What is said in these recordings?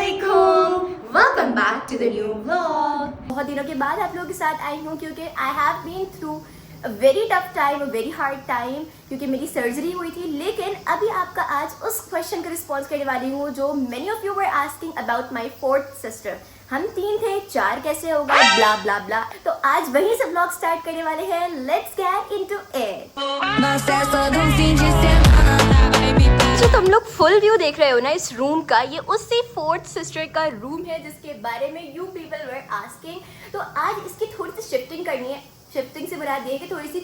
अस्सलामुअलैकुम, welcome back to the new vlog. बहुत दिनों के बाद आप लोगों के साथ आई हूँ क्योंकि I have been through a very tough time, a very hard time, क्योंकि मेरी सर्जरी हुई थी। लेकिन अभी आपका आज उस क्वेश्चन का रिस्पॉन्स करने वाली हूँ जो many of you were asking about my fourth sister. हम 3 थे, 4 कैसे हो गए, ब्ला ब्ला ब्ला। तो आज वहीं से ब्लॉग स्टार्ट करने वाले हैं। Let's get into it. जो तुम लोग फुल व्यू देख रहे हो ना इस रूम का, ये उससे फोर्थ सिस्टर का रूम है जिसके बारे में यू पीपल वर आस्किंग। तो आज इसकी थोड़ी सी शिफ्टिंग करनी है। शिफ्टिंग से मुराद ये कि थोड़ी सी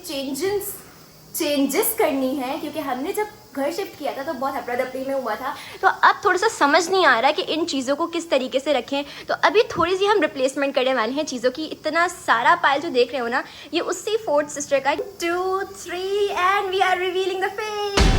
चेंजेस करनी है, क्योंकि हमने जब घर शिफ्ट किया था तो बहुत अफरा तफरी में हुआ था। तो अब थोड़ा सा समझ नहीं आ रहा कि इन चीज़ों को किस तरीके से रखें। तो अभी थोड़ी सी हम रिप्लेसमेंट करने वाले हैं चीज़ों की। इतना सारा पाइल जो देख रहे हो ना, ये उससे फोर्थ सिस्टर का 2, 3 and we are revealing the face.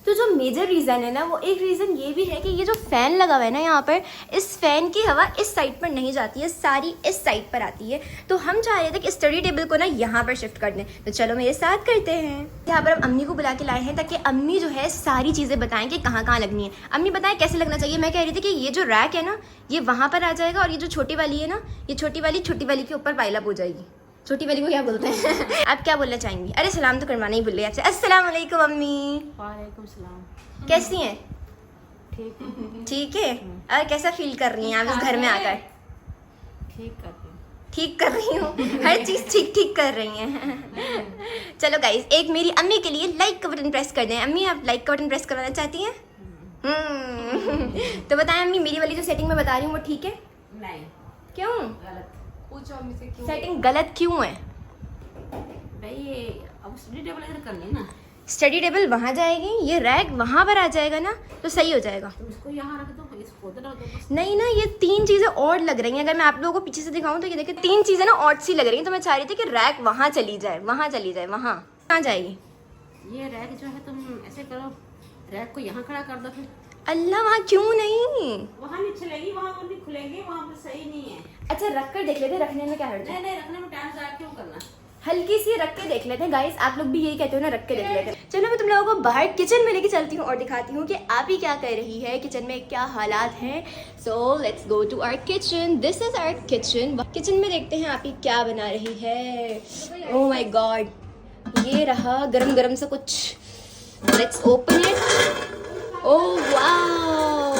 तो जो मेजर रीज़न है ना, वो एक रीज़न ये भी है कि ये जो फ़ैन लगा हुआ है ना यहाँ पर, इस फ़ैन की हवा इस साइड पर नहीं जाती है, सारी इस साइड पर आती है। तो हम चाह रहे थे कि स्टडी टेबल को ना यहाँ पर शिफ्ट कर दें। तो चलो मेरे साथ करते हैं। यहाँ पर हम अम्मी को बुला के लाए हैं ताकि अम्मी जो है सारी चीज़ें बताएं कि कहाँ कहाँ लगनी है। अम्मी बताएं कैसे लगना चाहिए। मैं कह रही थी कि ये जो रैक है ना, ये वहाँ पर आ जाएगा, और ये जो छोटी वाली है ना, ये छोटी वाली के ऊपर पाइल अप हो जाएगी। छोटी वाली को क्या बोलते हैं? आप क्या बोलना चाहेंगी? अरे सलाम तो करवाना ही भूल गई आपसे। अस्सलाम वालेकुम अम्मी। वालेकुम सलाम। कैसी हैं? ठीक है। और कैसा फील कर रही हैं आप इस घर में आकर? ठीक कर रही हूँ। हर चीज़ ठीक कर रही हैं। चलो गाइस, एक मेरी अम्मी के लिए लाइक का बटन प्रेस कर दें। अम्मी, आप लाइक का बटन प्रेस करवाना चाहती हैं? तो बताएं अम्मी, मेरी वाली जो सेटिंग मैं बता रही हूँ वो ठीक है? नहीं, क्यों? गलत। पूछो अम्मी से क्यों? सेटिंग गलत क्यों है? भाई ये अब स्टडी टेबल इधर कर ले ना। स्टडी टेबल वहाँ जाएगी, ये रैक वहाँ पर आ जाएगा ना, तो सही हो जाएगा। तुम इसको यहाँ रख दो, इसको उधर रख दो बस। नहीं ना, ये 3 चीज़ें और लग रही हैं। अगर मैं आप लोगों को पीछे से दिखाऊं तो ये देखिए 3 चीज़ें ना और सी लग रही हैं। तो मैं चाह रही थी कि रैक वहाँ चली जाए, वहाँ कहाँ जाएगी ये रैक जो है, तुम ऐसे करो, रैक को यहाँ खड़ा कर दो फिर। अल्लाह, वहाँ क्यों नहीं? वहाँ नहीं चलेगी, वहाँ वो नहीं खुलेंगे, वहाँ पर सही नहीं है। अच्छा, रख कर देख लेते, रखने में क्या हर्ज है? नहीं, रखने में टाइम ज़ाया क्यों करना। हल्की सी रख के देख लेते हैं गाइस। आप लोग भी यही कहते हो ना, रख के देख लेते हैं। चलो मैं तुम लोगों को बाहर किचन में लेके चलती हूँ और दिखाती हूँ कि आप ही क्या कर रही है, किचन में क्या हालात हैं। So let's go to our kitchen. This is our kitchen. Kitchen में देखते हैं आप ही क्या बना रही है। ओह माय गॉड, ये रहा गरम गरम सा कुछ। Let's open it. Oh wow,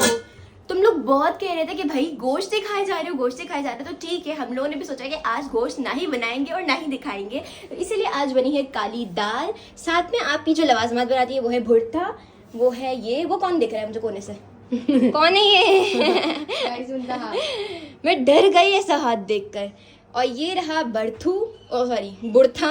तुम लोग बहुत कह रहे थे कि भाई गोश्त दिखाए जा रहे हो, तो ठीक है, हम लोगों ने भी सोचा कि आज गोश्त ना ही बनाएंगे और ना ही दिखाएंगे। तो इसीलिए आज बनी है काली दाल। साथ में आपकी जो लवाजमात बनाती है वो है भुर्ता, वो है ये, वो कौन दिख रहा है मुझे कोने से? कौन है ये? मैं डर गई ऐसा हाथ देखकर। और ये रहा बुर्था।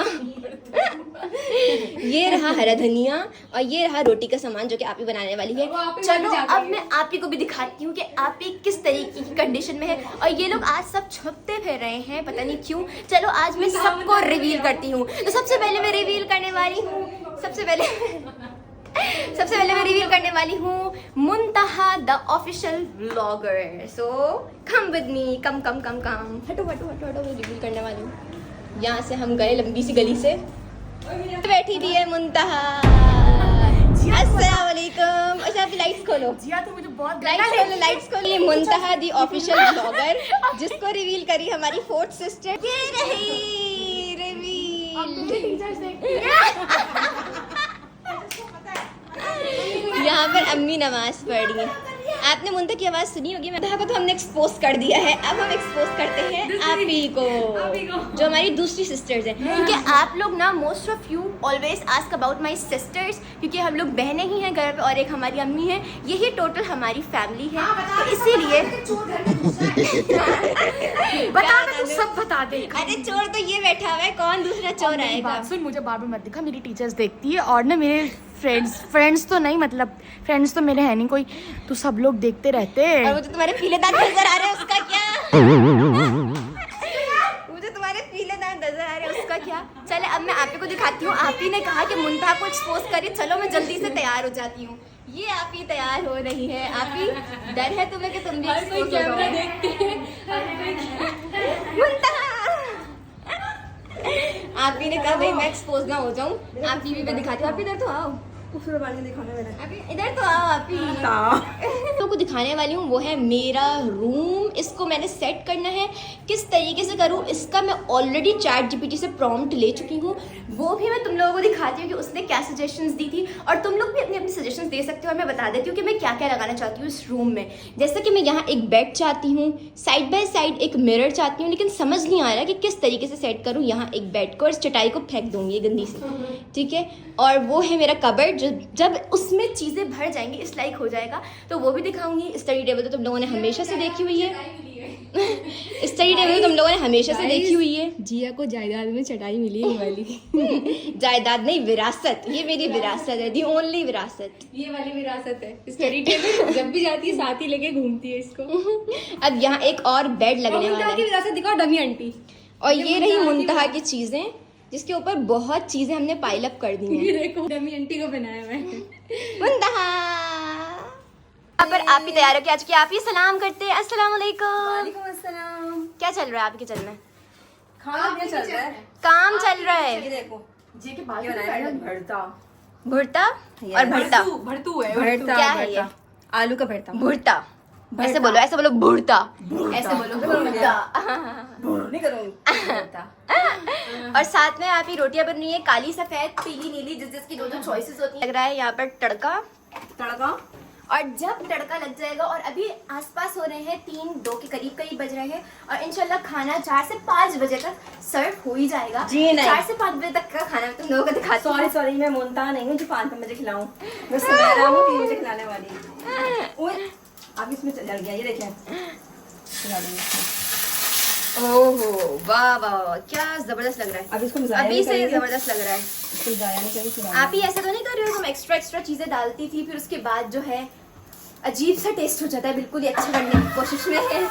ये रहा हरा धनिया, और ये रहा रोटी का सामान जो कि आप ही बनाने वाली है। चलो अब मैं आप ही को भी दिखाती हूँ कि आप ही किस तरीके की कंडीशन में है। और ये लोग आज सब छुपते फिर रहे हैं, पता नहीं क्यों। चलो आज मैं सबको रिवील करती हूँ। तो सबसे पहले मैं रिवील करने वाली हूँ Muntaha the official vlogger. So come with me, come. हटो, मैं रिवील करने वाली हूँ। यहाँ से हम गए लंबी सी गली से, बैठी थी है मुंतहा। अस्सलाम वालेकुम। अच्छा, आप लाइट्स खोलो। जिया तो मुझे बहुत लाइट्स खोलो। ये मुंतहा दी ऑफिशियल ब्लॉगर, जिसको रिवील करी हमारी फोर्थ सिस्टर। ये रही रिवील। यहाँ पर अम्मी नमाज पढ़ रही है। आपने मुंतहा की आवाज़ सुनी होगी। मुंतहा को तो हमने एक्सपोज कर दिया है, अब हम एक्सपोज करते हैं आप ही को, जो हमारी दूसरी सिस्टर्स हैं। क्योंकि आप लोग ना, most of you always ask about my sisters, क्योंकि हम लोग बहनें ही हैं घर पे और एक हमारी अम्मी है। यही टोटल हमारी फैमिली है। तो इसीलिए सब बता दे। अरे चोर तो ये बैठा हुआ है, कौन दूसरा चोर आएगा? सुन, मुझे बार बार मत दिखा, मेरी टीचर्स देखती है और ना मेरे फ्रेंड्स तो नहीं, मतलब फ्रेंड्स तो मेरे है नहीं कोई, तो सब लोग देखते रहते हैं। और मुझे तुम्हारे पीले दांत नजर आ रहे हैं, उसका क्या? मुझे तुम्हारे पीले दांत नजर आ रहे हैं, उसका क्या? चले अब मैं आप ही को दिखाती हूँ। आप ही ने कहा कि मुंतहा को एक्सपोज करी, चलो मैं जल्दी से तैयार हो जाती हूँ। ये आप ही तैयार हो रही है। आप ही डर है तुम्हें कि तुम भी एक्सपोज हो जाओ? मुंतहा, आप ही ने कहा भाई मैं एक्सपोज ना हो जाऊं। आप टीवी पे दिखाती हूँ। आप इधर तो आओ, खूबसूरत बालकनी दिखाना मेरा। अभी इधर तो आओ आप ही। तो को दिखाने वाली हूँ वो है मेरा रूम। इसको मैंने सेट करना है, किस तरीके से करूँ इसका मैं ऑलरेडी चैट जीपीटी से प्रॉम्प्ट ले चुकी हूँ, वो भी मैं तुम लोगों को दिखाती हूँ कि उसने क्या सजेशंस दी थी, और तुम लोग भी अपनी अपनी सजेशंस दे सकते हो। और मैं बता देती हूँ कि मैं क्या क्या लगाना चाहती हूँ इस रूम में। जैसे कि मैं यहाँ एक बेड चाहती हूँ, साइड बाय साइड एक मिरर चाहती हूँ, लेकिन समझ नहीं आ रहा कि किस तरीके से सेट करूँ। यहाँ एक बेड को और इस चटाई को फेंक दूंगी गंदी सी, ठीक है। और वो है मेरा कबर्ड, जब उसमें चीज़ें भर जाएंगी इस लाइक हो जाएगा तो वो भी दिखाऊंगी। स्टडी टेबल तो तुम लोगों ने हमेशा से देखी हुई है। स्टडी टेबल तो तुम लोगों ने हमेशा से देखी हुई है। जिया को जायदाद में चटाई मिली है वाली। जायदाद नहीं, विरासत। ये मेरी विरासत है, दी ओनली विरासत। ये वाली विरासत है। स्टडी टेबल जब भी जाती है साथ ही लेके घूमती है इसको। अब यहाँ एक और बेड लगने वाला है। विरासत दिखाओ डमी आंटी। और ये रही मुंतहा की चीजें, जिसके ऊपर बहुत चीजें हमने पाइल अप कर दी हैं। ये देखो डमी आंटी को बनाया मैं। मुंतहा यहाँ पर आप ही तैयार हो कि आज की आप ही सलाम करते हैं। अस्सलाम वालेकुम। वालेकुम अस्सलाम। क्या चल रहा है आपके किचन में? खाना भी चल रहा है, काम चल रहा है। ये देखो जी के बाल बनाया भरता। भुर्ता और भरता। भरतू है। भरता क्या है ये? आलू का भरता। भुर्ता। ऐसे बोलो, ऐसे बोलो भुर्ता। ऐसे बोलो भुर्ता। नहीं करूँगी। और साथ में आप ही रोटियां बन रही है, काली सफेद पीली नीली, जिस जिसकी जो जो चॉइसेस होती है। लग रहा है यहाँ पर तड़का। और जब तड़का लग जाएगा, और अभी आसपास हो रहे हैं 3-2 के करीब बज रहे हैं, और इंशाल्लाह खाना 4 से 5 बजे तक सर्व हो ही जाएगा। जी नहीं। 4 से 5 बजे तक का खाना तुम लोगों को दिखाती हूँ। सॉरी मैं मुंतहा नहीं हूँ जो 5 बजे खिलाऊं। मैं सुबह हूँ 3 बजे खिलाने वाली। अब इसमें चल गया, ये देखिए खिला देंगे इसमें। ओहो वाह वाह, क्या जबरदस्त लग रहा है। अब इसको अभी से जबरदस्त लग रहा है। इसको जाया नहीं करेंगे। आप ही ऐसा तो नहीं कर रहे हो? तुम एक्स्ट्रा चीजें डालती थी, फिर उसके बाद जो है अजीब सा टेस्ट हो जाता है, बिल्कुल ही अच्छा करने की कोशिश में है।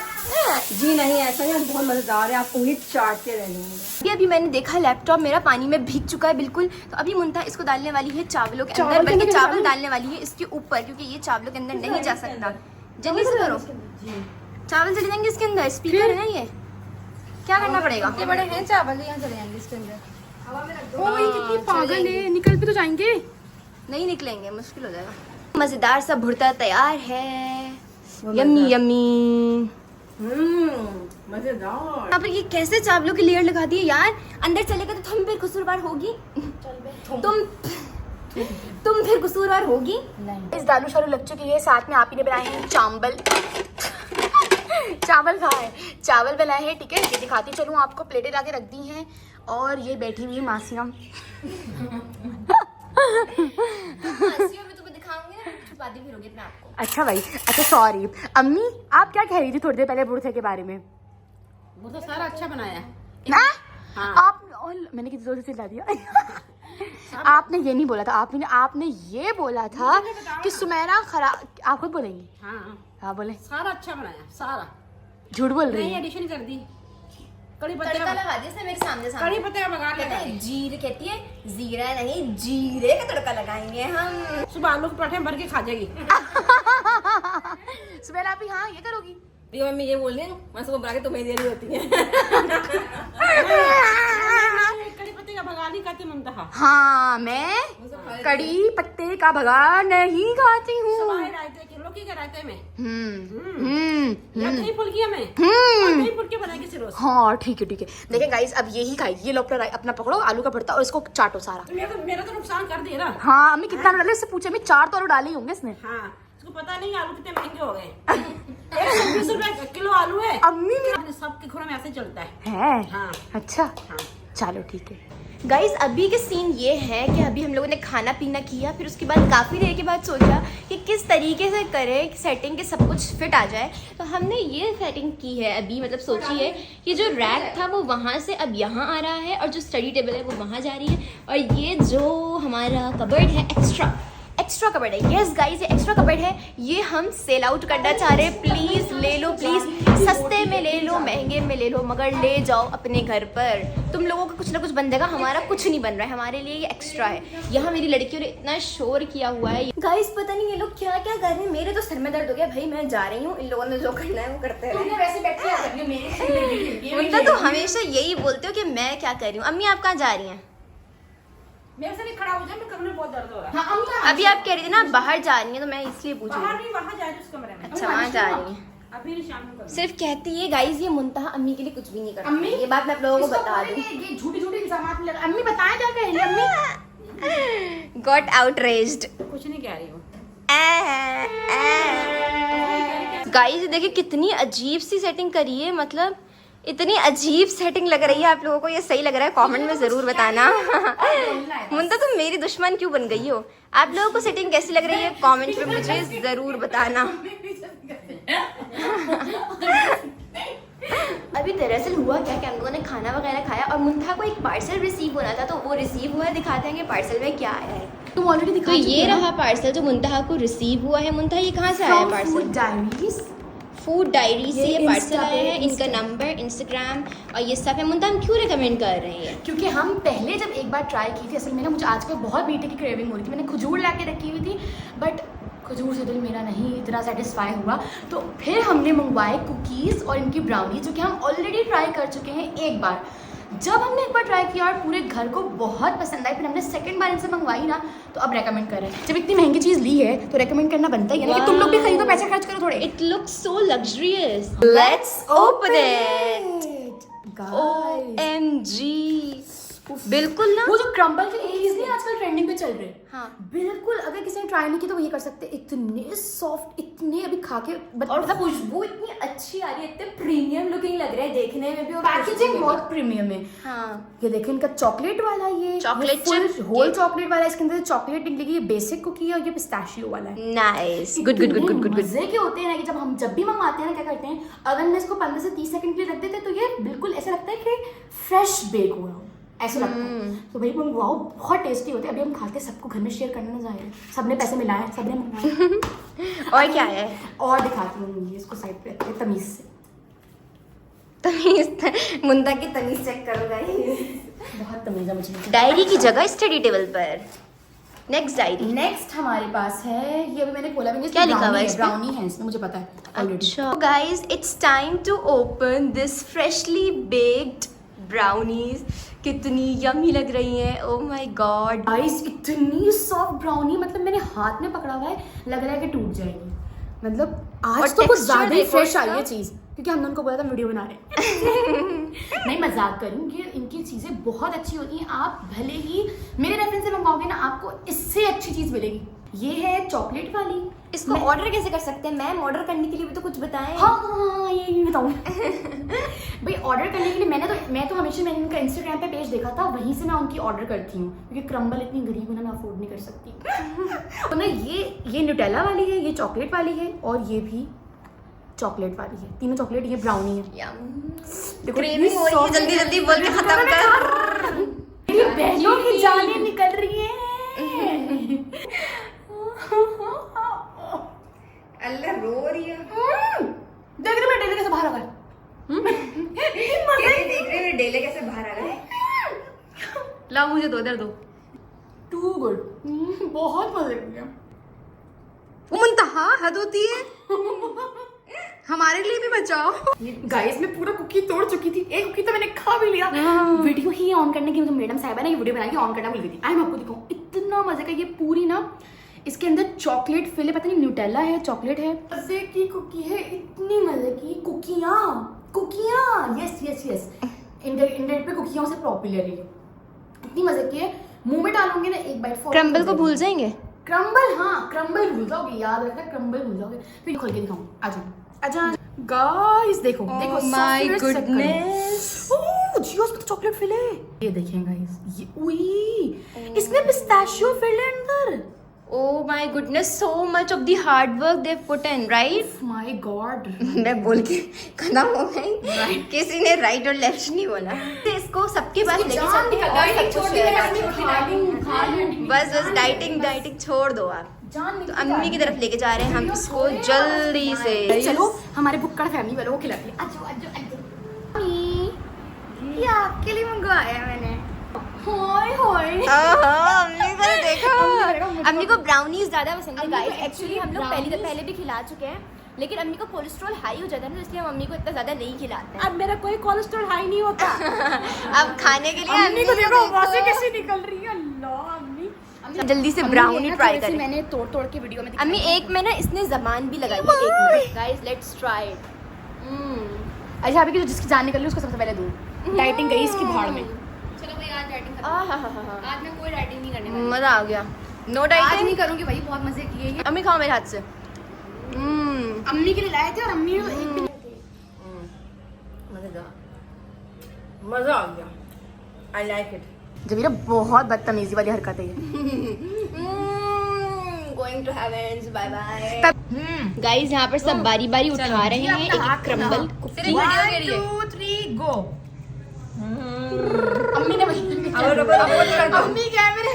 जी नहीं, ऐसा नहीं, बहुत मजेदार है, आप उंगली चाटते रहेंगे। अभी मैंने देखा लैपटॉप मेरा पानी में भीग चुका है बिल्कुल। तो अभी मुंतहा इसको डालने वाली है चावलों के अंदर, बल्कि चावल डालने वाली है इसके ऊपर, क्योंकि ये चावलों के अंदर नहीं जा सकता। जल्दी से करो, चावल चले जाएंगे इसके अंदर। स्पीकर है ये, क्या करना पड़ेगा? ये बड़े हैं चावल, यहाँ चले जाएंगे इसके अंदर। ओ ये कितनी पागल है, निकल भी तो जाएंगे। नहीं निकलेंगे, मुश्किल हो जाएगा। मजेदार सा भुर्ता तैयार है, यम्मी यम्मी। मजेदार। यहाँ पर ये कैसे चावलों की लेयर लगा दी है यार। अंदर चलेगा तो तुम फिर कसूरवार होगी। तुम फिर कसूरवार होगी। इस दालू शालू लग चुकी है, साथ में आप ही ने बनाए हैं चावल कहाँ है? चावल बनाए हैं, ठीक है। ये दिखाती चलूँ आपको, प्लेटें लाके रख दी हैं, और ये बैठी हुई मासियाँ। अच्छा भाई, अच्छा सॉरी अम्मी, आप क्या कह रही थी थोड़ी देर पहले बुरथे के बारे में? वो तो सारा अच्छा बनाया ना? हाँ। आप और मैंने किसी जोर से चिल्ला दिया। आपने ये नहीं बोला था, आपने ये बोला था कि सुमैरा खराब। आप खुद बोलेंगी? हाँ बोले। सारा अच्छा बनाया, सारा। झूठ बोल रही नहीं है। एडिशन कर दी। कड़ी तड़का पत्ता लगा दिया मेरे सामने कड़ी पत्ते का बघार लगा दी। जीरे कहती है, जीरा नहीं जीरे का तड़का लगाएंगे हम। सुबह आलू के पराठे भर के खा जाएगी। सुबह आप हाँ ये करोगी? ये मम्मी ये बोल रही मैं सुबह बना के तुम्हें दे रही होती है। कड़ी पत्ते का बघार नहीं खाती मुंतहा। हाँ मैं कड़ी पत्ते का भगार नहीं खाती हूँ। रायते किलो की रायते में या दही फुल्कियां में दही फुल्की बनाएगी सिर्फ। हाँ ठीक है। देखिए गाइस, अब यही खाएगी। ये लो अपना पकड़ो आलू का भरता और इसको चाटो सारा। मेरा तो नुकसान कर दिया ना। हाँ अम्मी कितना डाले इससे पूछे, मैं 4 तो आलू डाले होंगे इसने। हाँ इसको पता नहीं आलू कितने महंगे हो गए। 120 रुपए किलो आलू है। अम्मी सबके घरों में ऐसे चलता है। हाँ अच्छा हाँ। चलो ठीक है। गाइस अभी के सीन ये है कि अभी हम लोगों ने खाना पीना किया, फिर उसके बाद काफ़ी देर के बाद सोचा कि किस तरीके से करें सेटिंग के सब कुछ फिट आ जाए। तो हमने ये सेटिंग की है अभी, मतलब सोची है कि जो रैक था वो वहाँ से अब यहाँ आ रहा है, और जो स्टडी टेबल है वो वहाँ जा रही है, और ये जो हमारा कबर्ड है एक्स्ट्रा कबर्ड है। यस गाइस ये एक्स्ट्रा कबर्ड है, ये हम सेल आउट करना चाह रहे हैं। प्लीज़ ले लो, प्लीज़ सस्ते में ले लो, महंगे में ले लो, मगर ले जाओ अपने घर पर। तुम लोगों का कुछ ना कुछ बन जाएगा, हमारा कुछ नहीं बन रहा है, हमारे लिए ये एक्स्ट्रा है। यहाँ मेरी लड़कियों ने इतना शोर किया हुआ है। गाइस पता नहीं ये लोग क्या क्या कर रहे हैं, मेरे तो सर में दर्द हो गया भाई। मैं जा रही हूँ, इन लोगों ने जो करना है वो करते हैं। उनका तो हमेशा यही बोलते हो कि मैं क्या कर रही हूँ। अम्मी आप कहाँ जा रही हैं? मेरे से नहीं खड़ा हो जाए, मैं कमरे में बहुत दर्द हो रहा है। हाँ अम्मी अभी आप कह रही थी ना बाहर जा रही है, तो मैं इसलिए पूछ रही बाहर हूँ। नहीं, वहाँ जाए उस कमरे में। अच्छा वहाँ जा रही है। अभी नहीं, शाम में करूँगी। सिर्फ कहती है गाइस, ये मुंतहा अम्मी के लिए कुछ भी नहीं करती। अम्मी, ये बात मैं आप लोगों को इसको बता दूं। बोलेंगे, ये झूठी झूठी इल्जामात लगा। अम्मी बताएं क्या कह रही है अम्मी? Got outraged. कुछ नहीं कह रही हूँ। गाइस देखिए कितनी अजीब सी सेटिंग करी है, मतलब इतनी अजीब सेटिंग लग रही है। आप लोगों को ये सही लग रहा है? कमेंट में जरूर बताना। मुंता तुम मेरी दुश्मन क्यों बन गई हो? आप लोगों को सेटिंग कैसी लग रही है कमेंट में मुझे जरूर बताना। अभी दरअसल हुआ क्या कि हम लोगों ने खाना वगैरह खाया और मुंता को एक पार्सल रिसीव होना था, तो वो रिसीव हुआ है। दिखाते हैं कि पार्सल में क्या आया है। तुम ऑलरेडी दिखा तो चुकी ये हो ना? रहा पार्सल जो मुंतहा को रिसीव हुआ है। मुंतहा ये कहाँ से आया है पार्सल? डायरीज। फूड डायरी से ये पार्सल Insta पे, आया है। इनका नंबर, इंस्टाग्राम और ये सब है। मुंतहा हम क्यों रिकमेंड कर रहे हैं? क्योंकि हम पहले जब एक बार ट्राई की थी, असल में ना मुझे आजकल बहुत मीठे की क्रेविंग हो रही थी। मैंने खजूर ला के रखी हुई थी, बट खजूर से दिल मेरा नहीं इतना सेटिस्फाई हुआ। तो फिर हमने मंगवाए कुकीज़ और इनकी ब्राउनी, जो कि हम ऑलरेडी ट्राई कर चुके हैं एक बार। जब हमने एक बार ट्राई किया और पूरे घर को बहुत पसंद आई, फिर हमने सेकंड बार इनसे मंगवाई ना, तो अब रेकमेंड कर रहे हैं। जब इतनी महंगी चीज़ ली है तो रेकमेंड करना बनता ही है ना कि तुम लोग भी खरीदो, पैसे खर्च करो थोड़े। It looks so luxurious. Let's open it. OMG, बिल्कुल ना। वो जो क्रम्बल के कुकीज नहीं आजकल ट्रेंडिंग पे चल रहे हैं, हाँ। बिल्कुल। अगर किसी ने ट्राई नहीं की तो वो ये कर सकते हैं। इतने सॉफ्ट, इतने अभी खा के और खुशबू इतनी अच्छी आ रही है, इतने प्रीमियम लुकिंग लग रहा है देखने में भी और पैकेजिंग बहुत प्रीमियम है। हाँ। ये देखिए इनका चॉकलेट वाला, ये चॉकलेट फुल चिप, होल ये- चॉकलेट वाला। इसके अंदर चॉकलेट निकलेगी। ये बेसिक कुकी है और ये पिस्ताशियो वाला है। Nice, good good good good good good. मजे के होते हैं ना कि जब भी मंगवाते हैं ना, क्या करते हैं, अवन में इसको 15 से 30 सेकंड के लिए रख देते हैं, तो ये बिल्कुल ऐसा लगता है कि फ्रेश बेक हुआ हो, ऐसा लगता है। तो भाई मंगवाओ, बहुत टेस्टी होते हैं। अभी हम खाते हैं, सबको घर में शेयर करना ना जाए। सबने पैसे मिलाए, सबने मंगवाए। और क्या है? और दिखाती हूँ, इसको साइड पे रखते हैं तमीज से। तमीज, मुंता की तमीज चेक करो गाइस। बहुत तमीज है मुझे। डायरी की जगह स्टडी टेबल पर नेक्स्ट डायरी। नेक्स्ट हमारे पास है, ये अभी मैंने खोला भी नहीं। क्या लिखा हुआ है इसमें? ब्राउनी है इसमें, मुझे पता है ऑलरेडी। अच्छा guys, it's time to open this freshly baked brownies. कितनी यमी लग रही हैं, ओह माय गॉड। गाइस इतनी सॉफ्ट ब्राउनी, मतलब मैंने हाथ में पकड़ा हुआ है, लग रहा है कि टूट जाएगी। मतलब और आज तो कुछ texture ज्यादा ही देखो फ्रेश आई इसका। है चीज, क्योंकि हमने उनको बोला था वीडियो बना रहे नहीं, मजाक करूँ, ये इनकी चीजें बहुत अच्छी होती हैं। आप भले ही मेरे रेफरेंस से मंगाओगे ना, आपको इससे अच्छी चीज मिलेगी। ये है चॉकलेट वाली। इसको ऑर्डर कैसे कर सकते हैं मैम? ऑर्डर करने के लिए भी तो कुछ बताएं। हाँ ये बताऊँ भाई, ऑर्डर करने के लिए मैं तो हमेशा मैंने इनका इंस्टाग्राम पे पेज देखा था, वहीं से मैं उनकी ऑर्डर करती हूँ, क्योंकि क्रम्बल इतनी गरीब है ना, मैं अफोर्ड नहीं कर सकती। तो ना ये न्यूटेला वाली है, ये चॉकलेट वाली है और ये भी चॉकलेट वाली है। तीनों चॉकलेट, ये ब्राउनी है। देखो क्रेविंग हो रही है, जल्दी जल्दी बोल के खत्म कर। मेरी बहनों की जानें निकल रही हैं। अल्लाह रो रही है। देख रहे बेटे कैसे बाहर आ गए। देख रहे हैं डेले कैसे बाहर आ गए। लाओ मुझे दो, इधर दो। टू गुड, बहुत मजे किया। वो मुंतहा हद होती है। हमारे लिए भी बचाओ। गाइस मैं पूरा कुकी तोड़ चुकी थी। एक कुकी तो मैंने खा भी लिया। वीडियो ही ऑन करने की, मतलब मैडम साहिबा ने ये वीडियो बना के ऑन करना भूल गई थी। आई मैं आपको दिखाऊं, इतना मजे का। ये पूरी ना, इसके अंदर चॉकलेट फिल है, पता नहीं न्यूटेला है, चॉकलेट है। मजे की कुकी है, इतनी मजे की कुकियां। यस यस यस, इंटरनेट पे कुकियों से पॉपुलर है। इतनी मजे की है, मुंह में डालोगे ना एक बाइट। क्रम्बल को भूल जाएंगे। क्रम्बल, हाँ क्रम्बल भूल जाओगे, याद रखना क्रम्बल भूल जाओगे। फिर खोल के दिखाऊं, आजा गाइस, देखो देखो माय softness check करो। गुडनेस। ओह जियो, इसमें तो चॉकलेट फिल है। ये देखें गाइस, ये उई, इसमें पिस्ताशियो फिल है अंदर। Oh my goodness, so much of the hard work they've put in, right? My God, मैं बोल के खत्म हो गई। किसी ने राइट और लेफ्ट नहीं बोला। तो इसको सबके पास लेके चलते हैं और सब कुछ share करते हैं। बस डाइटिंग छोड़ दो आप। तो अम्मी की तरफ लेके जा रहे हैं हम इसको जल्दी से। चलो हमारे बुक्कड़ फैमिली वालों को खिलाते हैं। आजो ये आपके लिए मंगवाया मैंने। होय होय। अम्मी को देखो, मुझे अम्मी को ब्राउनीज ज्यादा पसंद है अम्मी को गाइस। एक्चुअली हम लोग brownies- पहले भी खिला चुके हैं, लेकिन अम्मी को कोलेस्ट्रॉल हाई हो जाता है ना, इसलिए हम अम्मी को इतना ज्यादा नहीं खिलाते हैं। अब मेरा कोई कोलेस्ट्रॉल हाई नहीं होता। अब खाने के लिए अम्मी को देखो, आवाज़ें कैसी निकल रही है। जल्दी से ब्राउनी ट्राई करें। मैंने तोड़ के वीडियो में अम्मी एक में ना इसने जबान भी लगाई है, एक में। Guys let's try. अच्छा अभी की जो जिसकी जान निकली उसको सबसे पहले दूँ। डाइटिंग गई इसकी भाड़ में। चलो भाई आज डाइटिंग करो। आहाहाहा, आज मैं कोई डाइटिंग नहीं करने वाली। मजा आ गया। नो आज डाइटिंग। नहीं करूंगी भाई, बहुत मजे किए ये। अम्मी खाओ मेरे हाथ से। अम्मी के लिए लाए थे और अम्मी एक भी मजा आ गया। I like it. जबीरा बहुत बदतमीजी वाली हरकत है ये। Going to heavens, bye bye. Guys यहाँ पर सब बारी बारी उठा रहे हैं एक क्रम्बल कुकी। 1 2 3 गो। अम्मी ने अम्मी कैमरे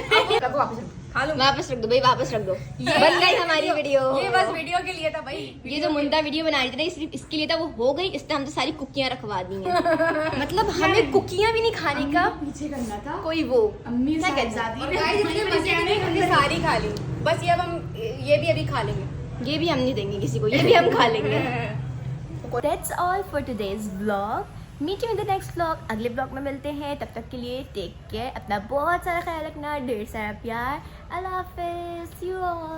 वापस रख दो भाई, वापस रख दो। बन गई हमारी वीडियो। ये बस वीडियो के लिए था भाई। ये जो मुंडा वीडियो बना रही थी ना सिर्फ इसके लिए था, वो हो गई। इसने हम तो सारी कुकियां रखवा दी हैं। मतलब हमें कुकियां भी नहीं खाने का पीछे करना था कोई वो अम्मी क्या कहते हैं? साहबजादी और ने गाइस इतने मजे किए, हमने सारी खा ली। बस ये अब हम ये भी अभी खा लेंगे। ये भी हम नहीं देंगे किसी को, ये भी हम खा लेंगे। That's all for today's vlog. Meet you in the next vlog. अगले vlog में मिलते हैं, तब तक के लिए टेक केयर, अपना बहुत सारा ख्याल रखना, ढेर सारा प्यार। अल्लाह हाफिज़, see you all.